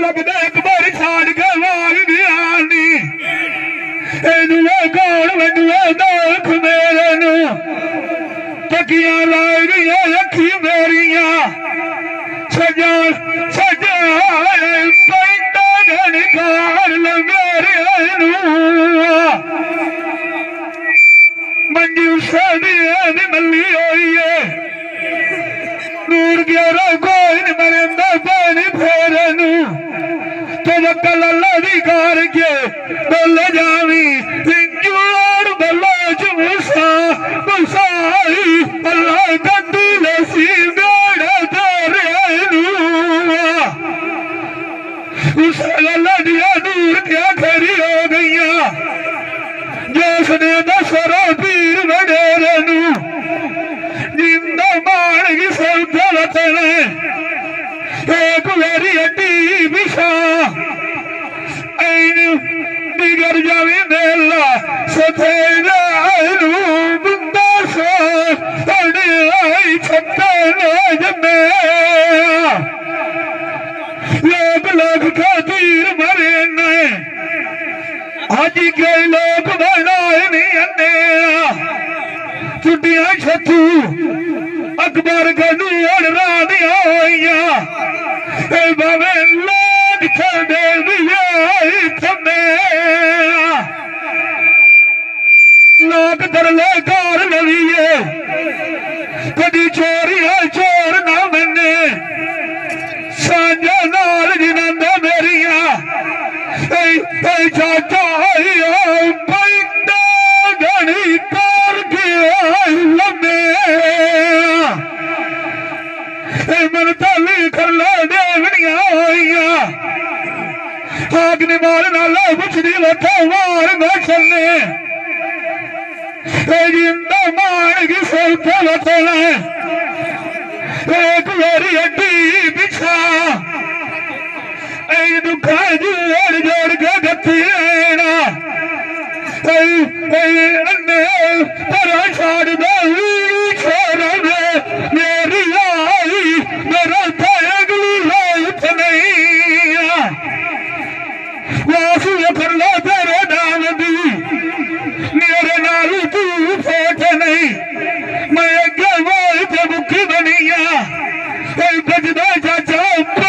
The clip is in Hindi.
लगता एक बार छाड़ के मार दिया नी इनू कौन वंडुआ दुख मेरे नू तकिया लाई गई अखी मेरिया सजा सजा पैंदा घनकार मेरे मंजी उस मल्ली होई है नूर ग्यारा कोई नहीं मरंदा पानी फेरे नू तो वक्कल अल्लाह दी कार के बोल जावी इंजूर बल्ला च मूसा मुसाई अल्लाह कंदी लसी बेड़ा तेरे नू उस अल्लाह दिया नूर क्या खरी हो गईया जिसने दसरा पीर वडेरे नू जिंदा मान की सौदा वतन एक मेरी हड्डी बिछा ऐन बिगड़ जावे मेला सथेरा बंदा सो आई छत्ता ने जमे लोग लोग खातिर मरे ने अज कई लोग बनाए नहीं अन्ने छुट्टियां छतू अकबर गनू रानिया होइया बाबे लोग छे थमे लोग दरले कार लवीए कदी चोरिया चोर ना मन्ने सांझा नाल जिनंदा मेरिया चाचा पैंदा घनी कार लमे मन ताली खरला देवनिया होइया आगने मार नाला बुछदी वथा मार बैठने जिंदा मान की सौता वथना एक मेरी हड्डी बिछा दुखा जोड़ जोड़ के गति छाड़ दे मेरी आई मेरा अगली लाइफ नहीं वासु कर लो तेरे नाम दी मेरे नाल तू फोट नहीं मैं अगे वाल मुखी बनिया बजदा चाचा